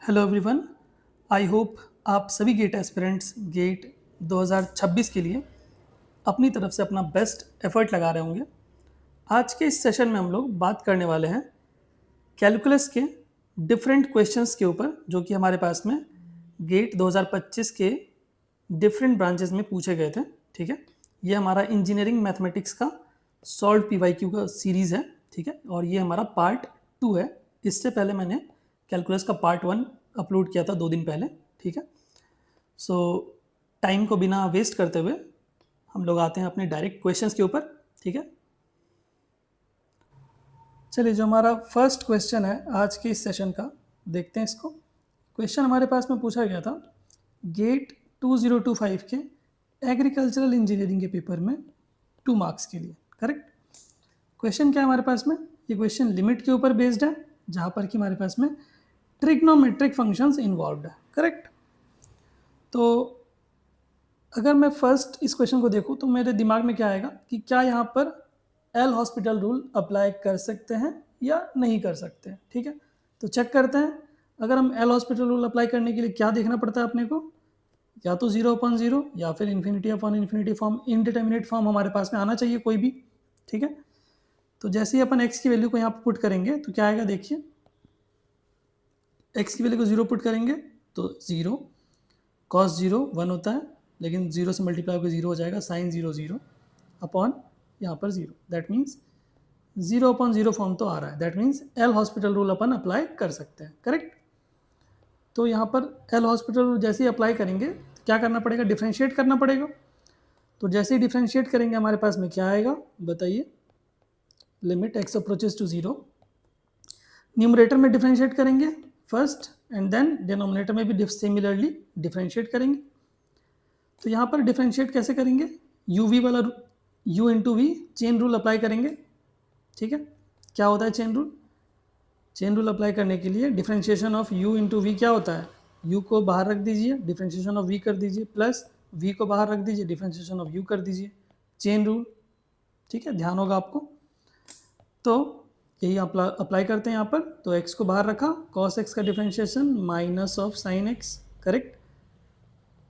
Hello everyone. I hope आप सभी gate aspirants gate 2026 के लिए अपनी तरफ से अपना बेस्ट एफर्ट लगा रहे होंगे। आज के इस सेशन में हम लोग बात करने वाले हैं कैलकुलस के डिफरेंट क्वेश्चंस के ऊपर जो कि हमारे पास में गेट 2025 के डिफरेंट ब्रांचेस में पूछे गए थे। ठीक है, ये हमारा इंजीनियरिंग मैथमेटिक्स का सॉल्व पीवाईक्यू का सीरीज़ है। ठीक है, और ये हमारा पार्ट 2 है। इससे पहले मैंने कैलकुलस का पार्ट 1 अपलोड किया था 2 दिन पहले। ठीक है, सो टाइम को बिना वेस्ट करते हुए हम लोग आते हैं अपने डायरेक्ट क्वेश्चंस के ऊपर। ठीक है, चलिए जो हमारा फर्स्ट क्वेश्चन है आज के इस सेशन का, देखते हैं इसको। क्वेश्चन हमारे पास में पूछा गया था गेट 2025 के एग्रीकल्चरल इंजीनियरिंग के पेपर में 2 मार्क्स के लिए। करेक्ट, क्वेश्चन क्या है हमारे पास में? ये क्वेश्चन लिमिट के ऊपर बेस्ड है, जहाँ पर कि हमारे पास में ट्रिग्नोमेट्रिक फंक्शंस इन्वॉल्व्ड है। करेक्ट, तो अगर मैं फर्स्ट इस क्वेश्चन को देखूँ तो मेरे दिमाग में क्या आएगा कि क्या यहाँ पर एल हॉस्पिटल रूल अप्लाई कर सकते हैं या नहीं कर सकते हैं। ठीक है, तो चेक करते हैं। अगर हम एल हॉस्पिटल रूल अप्लाई करने के लिए क्या देखना पड़ता है अपने को, या तो 0/0 या फिर infinity upon infinity form, indeterminate form हमारे पास में आना चाहिए कोई भी। ठीक है, तो जैसे ही अपन एक्स की वैल्यू को यहाँ पर पुट करेंगे तो क्या आएगा, देखिए एक्स की वैल्यू को 0 पुट करेंगे तो 0, कॉस 0 1 होता है, लेकिन 0 से मल्टीप्लाई होकर 0 हो जाएगा, साइन 0 0 अपॉन यहाँ पर 0। दैट मीन्स 0/0 फॉर्म तो आ रहा है। That means L hospital rule upon apply कर सकते हैं। करेक्ट, तो यहाँ पर एल हॉस्पिटल रूल जैसे ही अप्लाई करेंगे तो क्या करना पड़ेगा, डिफ्रेंशिएट करना पड़ेगा। तो जैसे ही डिफ्रेंशिएट करेंगे हमारे पास में क्या आएगा, बताइए। Limit x approaches to 0, numerator में डिफ्रेंशिएट करेंगे फर्स्ट एंड देन डिनोमिनेटर में भी सिमिलरली डिफ्रेंशिएट करेंगे। तो यहाँ पर डिफ्रेंशिएट कैसे करेंगे, यू वी वाला u into v chain rule apply करेंगे। ठीक है, क्या होता है chain rule? Chain rule apply करने के लिए differentiation of u into v क्या होता है, u को बाहर रख दीजिए, डिफ्रेंशिएशन ऑफ v कर दीजिए, प्लस v को बाहर रख दीजिए, डिफ्रेंशिएशन ऑफ u कर दीजिए, चेन रूल। ठीक है, ध्यान होगा आपको। तो यही अप्लाई करते हैं यहाँ पर। तो x को बाहर रखा, cos x का differentiation minus of sine x, correct,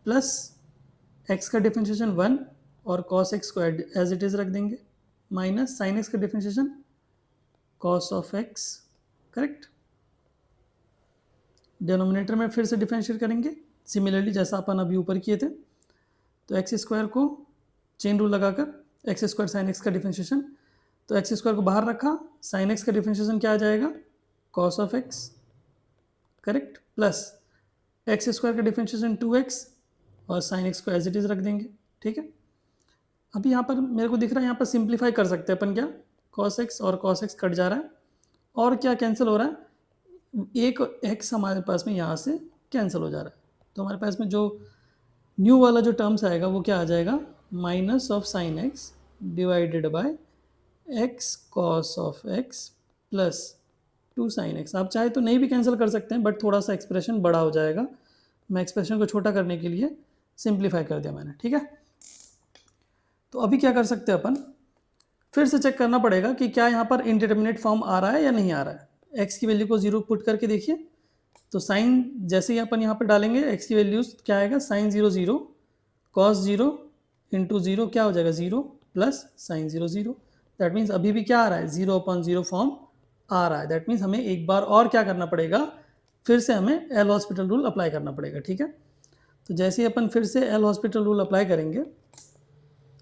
plus x का डिफ्रेंशिएशन 1 और cos x को एज इट इज़ रख देंगे, माइनस साइन x का differentiation cos of x। Correct, denominator में फिर से डिफ्रेंशिएट करेंगे सिमिलरली जैसा अपन अभी ऊपर किए थे। तो एक्स स्क्वायर को चेन रूल लगाकर एक्स स्क्वायर साइन एक्स का डिफ्रेंशिएशन, तो एक्स स्क्वायर को बाहर रखा, साइन एक्स का डिफ्रेंशिएशन क्या आ जाएगा, cos of x. Correct, plus x square का डिफ्रेंशिएशन 2x और साइन एक्स को एज इट इज़ रख देंगे। ठीक है, अभी यहाँ पर मेरे को दिख रहा है, यहाँ पर सिंप्लीफाई कर सकते हैं अपन। क्या, कॉस एक्स और कॉस एक्स कट जा रहा है और क्या कैंसिल हो रहा है, एक एक्स हमारे पास में यहाँ से कैंसिल हो जा रहा है। तो हमारे पास में जो न्यू वाला जो टर्म्स आएगा वो क्या आ जाएगा, minus of sine x divided by x cos of x plus 2 sine x. आप चाहे तो नहीं भी कैंसिल कर सकते हैं, बट थोड़ा सा एक्सप्रेशन बड़ा हो जाएगा। मैं एक्सप्रेशन को छोटा करने के लिए सिंप्लीफाई कर दिया मैंने। ठीक है, तो अभी क्या कर सकते हैं अपन, फिर से चेक करना पड़ेगा कि क्या यहाँ पर इनडिटर्मिनेट फॉर्म आ रहा है या नहीं आ रहा है। एक्स की वैल्यू को 0 पुट करके देखिए, तो साइन जैसे ही अपन यहाँ पर डालेंगे एक्स की वैल्यू क्या आएगा, साइन 0 0 कॉस 0 इंटू 0 क्या हो जाएगा 0 प्लस साइन 0 0। दैट मीन्स अभी भी क्या आ रहा है, 0/0 फॉर्म आ रहा है। दैट मीन्स हमें एक बार और क्या करना पड़ेगा, फिर से हमें एल हॉस्पिटल रूल अप्लाई करना पड़ेगा। ठीक है, तो जैसे ही अपन फिर से एल हॉस्पिटल रूल अप्लाई करेंगे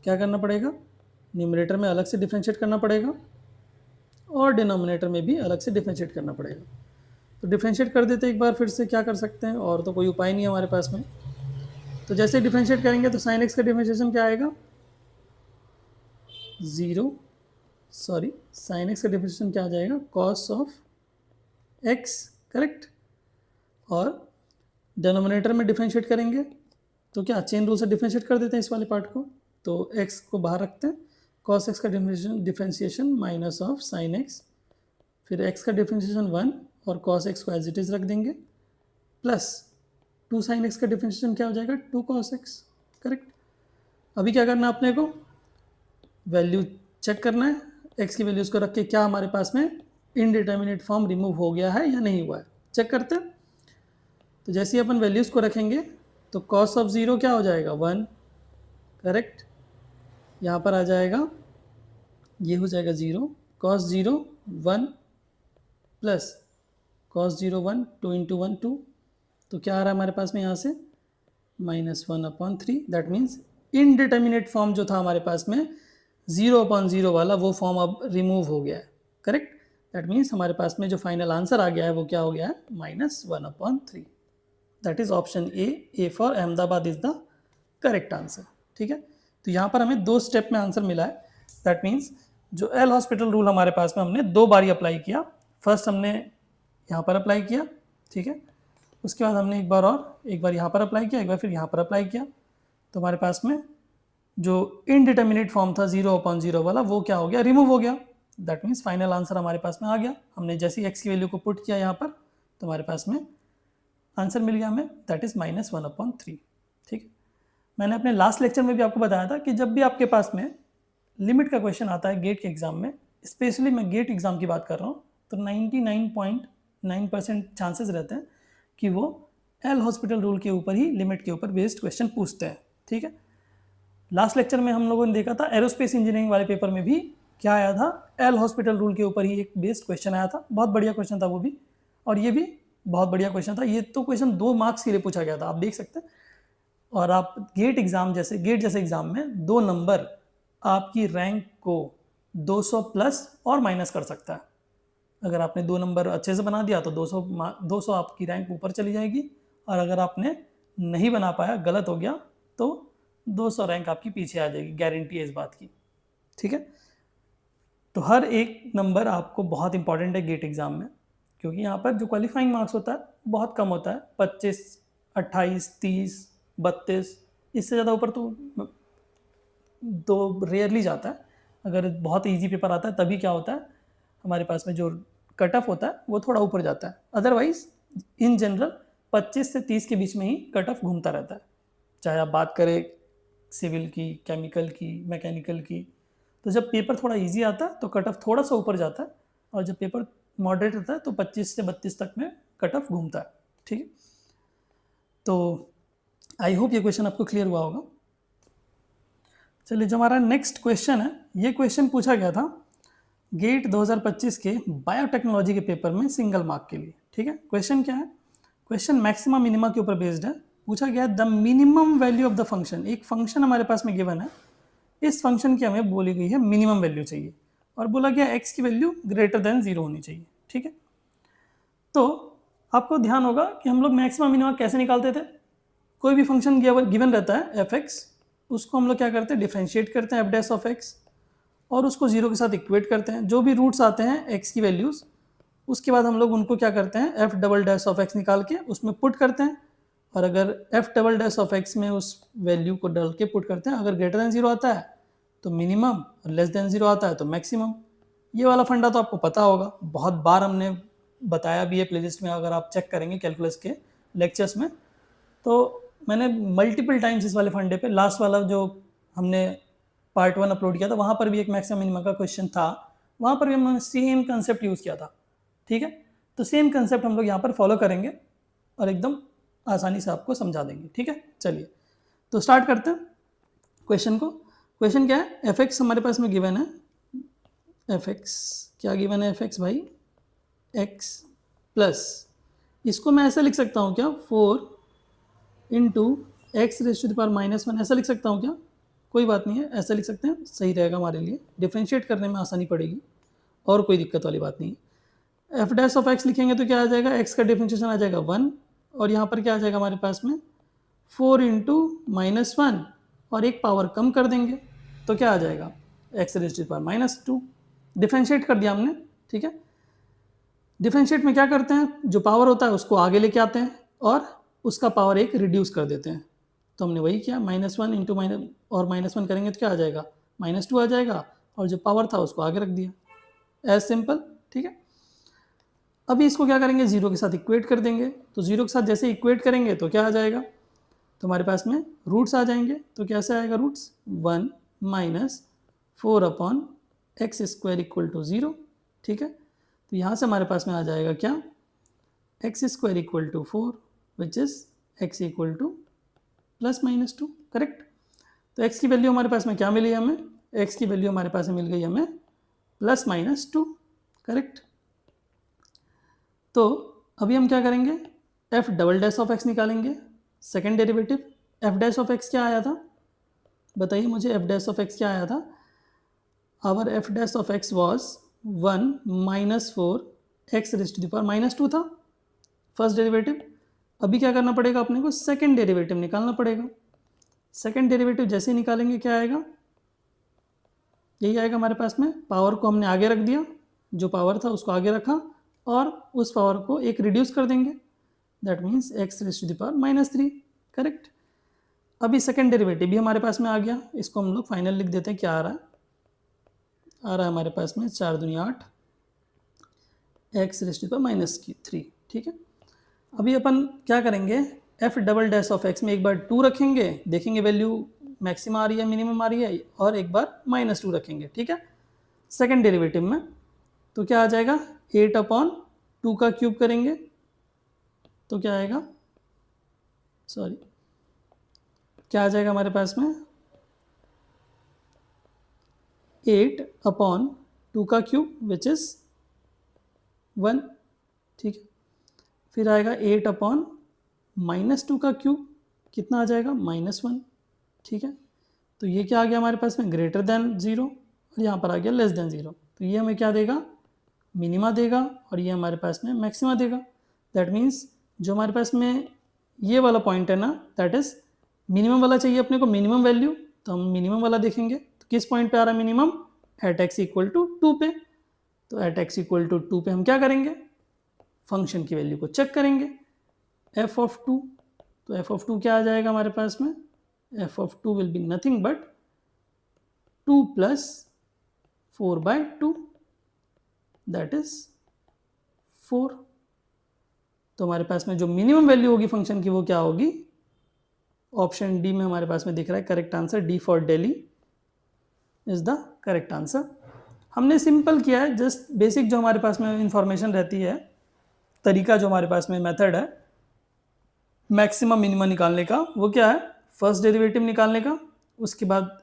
क्या करना पड़ेगा, न्यूमरेटर में अलग से डिफ्रेंशिएट करना पड़ेगा और डिनोमिनेटर में भी अलग से डिफ्रेंशिएट करना पड़ेगा। तो डिफ्रेंशिएट कर देते एक बार फिर से, क्या कर सकते हैं, और तो कोई उपाय नहीं है हमारे पास में। तो जैसे डिफ्रेंशिएट करेंगे तो साइन एक्स का डिफ्रेंशिएशन क्या आएगा, 0, सॉरी साइन एक्स का डिफ्रेंशिएशन क्या आ जाएगा, कॉस ऑफ एक्स। करेक्ट, और डिनोमिनेटर में डिफ्रेंशिएट करेंगे तो क्या चेन रूल से डिफ्रेंशिएट कर देते हैं इस वाले पार्ट को, तो एक्स को बाहर रखते हैं, कॉस एक्स का differentiation minus of sine x, फिर एक्स का डिफ्रेंशिएशन 1 और कॉस एक्स को एज इट इज़ रख देंगे, प्लस 2 साइन एक्स का डिफ्रेंशिएशन क्या हो जाएगा, 2 कॉस एक्स। करेक्ट, अभी क्या करना है अपने को, वैल्यू चेक करना है, एक्स की वैल्यूज़ को रख के क्या हमारे पास में इनडिटर्मिनेट फॉर्म रिमूव हो गया है या नहीं हुआ है, चेक करते हैं। तो जैसे ही अपन वैल्यूज़ को रखेंगे तो कॉस ऑफ ज़ीरो क्या हो जाएगा 1, करेक्ट। यहाँ पर आ जाएगा, ये हो जाएगा 0, कॉस 0 1 प्लस कॉस 0 1, 2 इंटू 1 2, तो क्या आ रहा है हमारे पास में यहाँ से -1/3। दैट मीन्स इनडिटर्मिनेट फॉर्म जो था हमारे पास में 0/0 वाला, वो फॉर्म अब रिमूव हो गया है, करेक्ट। दैट मीन्स हमारे पास में जो फाइनल आंसर आ गया है वो क्या हो गया है -1/3। That is option A for Ahmedabad is the correct answer, ठीक है। तो यहाँ पर हमें 2 स्टेप में आंसर मिला है। दैट मीन्स जो एल हॉस्पिटल रूल हमारे पास में हमने 2 बारी अप्लाई किया। फर्स्ट हमने यहाँ पर अप्लाई किया, ठीक है, उसके बाद हमने एक बार यहाँ पर अप्लाई किया, एक बार फिर यहाँ पर अप्लाई किया। तो हमारे पास में जो इनडिटर्मिनेट फॉर्म था 0/0 वाला, वो क्या हो गया, रिमूव हो गया। दैट मीन्स फाइनल आंसर हमारे पास में आ गया। हमने जैसे ही एक्स की वैल्यू को पुट किया यहाँ पर, तो हमारे पास में आंसर मिल गया हमें, दैट इज़ -1/3, ठीक है। मैंने अपने लास्ट लेक्चर में भी आपको बताया था कि जब भी आपके पास में लिमिट का क्वेश्चन आता है गेट के एग्ज़ाम में, स्पेशली मैं गेट एग्ज़ाम की बात कर रहा हूँ, तो 99.9% चांसेस रहते हैं कि वो एल हॉस्पिटल रूल के ऊपर ही, लिमिट के ऊपर बेस्ड क्वेश्चन पूछते हैं, ठीक है। लास्ट लेक्चर में हम लोगों ने देखा था एरोस्पेस इंजीनियरिंग वाले पेपर में भी क्या आया था, एल हॉस्पिटल रूल के ऊपर ही एक बेस्ड क्वेश्चन आया था। बहुत बढ़िया क्वेश्चन था वो भी, और ये भी बहुत बढ़िया क्वेश्चन था। ये तो क्वेश्चन 2 मार्क्स के लिए पूछा गया था, आप देख सकते हैं। और आप गेट जैसे एग्ज़ाम में 2 नंबर आपकी रैंक को 200 प्लस और माइनस कर सकता है। अगर आपने 2 नंबर अच्छे से बना दिया तो 200 आपकी रैंक ऊपर चली जाएगी, और अगर आपने नहीं बना पाया, गलत हो गया, तो 200 रैंक आपकी पीछे आ जाएगी, गारंटी है इस बात की, ठीक है। तो हर एक नंबर आपको बहुत इंपॉर्टेंट है गेट एग्ज़ाम में, क्योंकि यहाँ पर जो क्वालिफाइंग मार्क्स होता है बहुत कम होता है, 25, 28, 30, 32, इससे ज़्यादा ऊपर तो रेयरली जाता है। अगर बहुत इजी पेपर आता है तभी क्या होता है, हमारे पास में जो कट ऑफ होता है वो थोड़ा ऊपर जाता है। अदरवाइज इन जनरल 25 से 30 के बीच में ही कट ऑफ घूमता रहता है, चाहे आप बात करें सिविल की, केमिकल की, मैकेनिकल की। तो जब पेपर थोड़ा इजी आता है तो कट ऑफ थोड़ा सा ऊपर जाता है, और जब पेपर मॉडरेट होता है तो 25 से 32 तक में कट ऑफ घूमता है, ठीक है। तो आई होप ये क्वेश्चन आपको क्लियर हुआ होगा। चलिए, जो हमारा नेक्स्ट क्वेश्चन है, ये क्वेश्चन पूछा गया था गेट 2025 के बायोटेक्नोलॉजी के पेपर में सिंगल मार्क के लिए, ठीक है। क्वेश्चन क्या है, क्वेश्चन मैक्सिमा मिनिमा के ऊपर बेस्ड है। पूछा गया the minimum value of the function. एक फंक्शन हमारे पास में गिवन है, इस फंक्शन की हमें बोली गई है मिनिमम वैल्यू चाहिए, और बोला गया एक्स की वैल्यू ग्रेटर देन 0 होनी चाहिए, ठीक है। तो आपको ध्यान होगा कि हम लोग मैक्सिमम मिनिमा कैसे निकालते थे। कोई भी फंक्शन गिवन रहता है एफ एक्स, उसको हम लोग क्या करते हैं, डिफ्रेंशिएट करते हैं एफ डैश ऑफ एक्स, और उसको 0 के साथ इक्वेट करते हैं। जो भी रूट्स आते हैं एक्स की वैल्यूज़, उसके बाद हम लोग उनको क्या करते हैं, F double dash of x निकाल के उसमें पुट करते हैं, और अगर F double dash of x में उस वैल्यू को डाल के पुट करते हैं, अगर ग्रेटर देन 0 आता है तो मिनिमम, और लेस देन 0 आता है तो मैक्सिमम। ये वाला फंडा तो आपको पता होगा, बहुत बार हमने बताया भी है प्लेलिस्ट में, अगर आप चेक करेंगे कैलकुलस के लेक्चर्स में, तो मैंने मल्टीपल टाइम्स इस वाले फंडे पे, लास्ट वाला जो हमने पार्ट 1 अपलोड किया था वहाँ पर भी एक मैक्सिमम मिनिमम का क्वेश्चन था, वहाँ पर भी हमने सेम कंसेप्ट यूज़ किया था, ठीक है। तो सेम कंसेप्ट हम लोग यहाँ पर फॉलो करेंगे और एकदम आसानी से आपको समझा देंगे, ठीक है। चलिए, तो स्टार्ट करते हैं क्वेश्चन को। क्वेश्चन क्या है, एफ एक्स हमारे पास में गिवन है। एफ एक्स क्या गिवन है, एफ एक्स भाई एक्स प्लस, इसको मैं ऐसा लिख सकता हूँ क्या, 4 into x raise to the power -1, ऐसा लिख सकता हूँ क्या, कोई बात नहीं है, ऐसा लिख सकते हैं, सही रहेगा हमारे लिए, डिफ्रेंशिएट करने में आसानी पड़ेगी, और कोई दिक्कत वाली बात नहीं है। एफ डैश ऑफ एक्स लिखेंगे तो क्या आ जाएगा, एक्स का डिफ्रेंशिएशन आ जाएगा 1, और यहाँ पर क्या आ जाएगा हमारे पास में 4 इंटू -1, और एक पावर कम कर देंगे तो क्या आ जाएगा, x raise to the power -2। Differentiate कर दिया हमने, ठीक है। डिफ्रेंशिएट में क्या करते हैं, जो पावर होता है उसको आगे लेके आते हैं, और उसका पावर एक रिड्यूस कर देते हैं। तो हमने वही किया, -1 इंटू -1 करेंगे तो क्या आ जाएगा, -2 आ जाएगा, और जो पावर था उसको आगे रख दिया, एज सिंपल, ठीक है। अभी इसको क्या करेंगे, 0 के साथ इक्वेट कर देंगे। तो 0 के साथ जैसे इक्वेट करेंगे तो क्या आ जाएगा, तो हमारे पास में रूट्स आ जाएंगे। तो कैसे आएगा रूट्स, 1 - 4/x² = 0, ठीक है। तो यहाँ से हमारे पास में आ जाएगा क्या, x² = 4, which is x equal to +-2, correct. तो x की वैल्यू हमारे पास में क्या मिली हमें, x की वैल्यू हमारे पास में मिल गई हमें +-2, करेक्ट। तो अभी हम क्या करेंगे, f double dash of x निकालेंगे, second derivative. f dash of x क्या आया था, बताइए मुझे, f डैश ऑफ x क्या आया था। Our f dash of x was 1 - 4 x raise to the power -2 था फर्स्ट डेरिवेटिव। अभी क्या करना पड़ेगा अपने को, सेकेंड डेरिवेटिव निकालना पड़ेगा। सेकेंड डेरिवेटिव जैसे ही निकालेंगे क्या आएगा, यही आएगा हमारे पास में। पावर को हमने आगे रख दिया, जो पावर था उसको आगे रखा और उस पावर को एक रिड्यूस कर देंगे, that means x raise to the power -3, correct. अभी सेकेंड डेरिवेटिव भी हमारे पास में आ गया, इसको हम लोग फाइनल लिख देते हैं। क्या आ रहा है, आ रहा है हमारे पास में 4 दूनी 8 x raise to the power -3, ठीक है। अभी अपन क्या करेंगे, f double dash of x में एक बार 2 रखेंगे, देखेंगे वैल्यू मैक्सिमम आ रही है मिनिमम आ रही है, और एक बार -2 रखेंगे, ठीक है, सेकेंड डेरिवेटिव में। तो क्या आ जाएगा, 8/2 का क्यूब करेंगे तो क्या आएगा, सॉरी क्या आ जाएगा हमारे पास में, 8/2 का क्यूब विच इज़ 1, ठीक है। फिर आएगा 8/-2 का क्यूब, कितना आ जाएगा, -1, ठीक है। तो ये क्या आ गया हमारे पास में, ग्रेटर देन 0, और यहाँ पर आ गया लेस देन 0। तो ये हमें क्या देगा, मिनिमा देगा, और ये हमारे पास में मैक्सिमा देगा। दैट मीन्स जो हमारे पास में ये वाला पॉइंट है ना, दैट इज़ मिनिमम वाला चाहिए अपने को, मिनिमम वैल्यू। तो हम मिनिमम वाला देखेंगे, तो किस पॉइंट पे आ रहा है minimum, at x equal to 2 पे। तो एट x इक्वल टू 2 पे हम क्या करेंगे, फंक्शन की वैल्यू को चेक करेंगे, f ऑफ 2। तो f ऑफ 2 क्या आ जाएगा हमारे पास में, f of 2 will be nothing but 2 + 4/2, that is 4। तो हमारे पास में जो मिनिमम वैल्यू होगी फंक्शन की वो क्या होगी, ऑप्शन डी में हमारे पास में दिख रहा है correct answer, D for Delhi is the correct answer. हमने सिंपल किया है, जस्ट बेसिक जो हमारे पास में इंफॉर्मेशन रहती है, तरीका जो हमारे पास में मेथड है मैक्सिमम मिनिमम निकालने का, वो क्या है, फर्स्ट डेरिवेटिव निकालने का, उसके बाद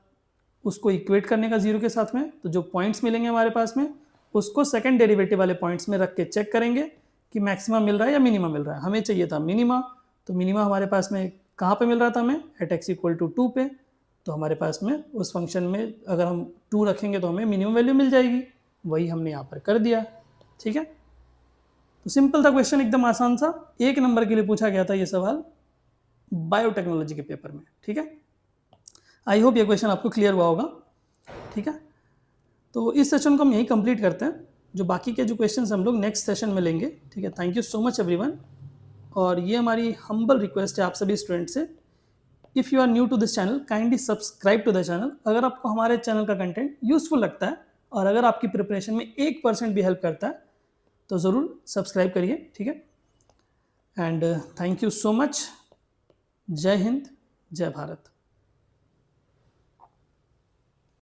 उसको इक्वेट करने का 0 के साथ में। तो जो पॉइंट्स मिलेंगे हमारे पास में उसको सेकंड डेरिवेटिव वाले पॉइंट्स में रख के चेक करेंगे कि मैक्सिमम मिल रहा है या मिनिमम मिल रहा है। हमें चाहिए था मिनिमा, तो मिनिमा हमारे पास में कहाँ पे मिल रहा था हमें, एट x इक्वल टू 2 पे। तो हमारे पास में उस फंक्शन में अगर हम 2 रखेंगे तो हमें मिनिमम वैल्यू मिल जाएगी, वही हमने यहाँ पर कर दिया, ठीक है। तो सिंपल था क्वेश्चन, एकदम आसान सा, 1 नंबर के लिए पूछा गया था ये सवाल बायोटेक्नोलॉजी के पेपर में, ठीक है। आई होप ये क्वेश्चन आपको क्लियर हुआ होगा, ठीक है। तो इस सेशन को हम यही कंप्लीट करते हैं, जो बाकी के जो क्वेश्चंस हम लोग नेक्स्ट सेशन में लेंगे, ठीक है। Thank you so much everyone, और ये हमारी हम्बल रिक्वेस्ट है आप सभी स्टूडेंट से, if you are new to this channel kindly subscribe to the channel. अगर आपको हमारे चैनल का कंटेंट यूजफुल लगता है और अगर आपकी प्रिपरेशन में 1% भी हेल्प करता है तो ज़रूर सब्सक्राइब करिए, ठीक है। And thank you so much, जय हिंद, जय भारत।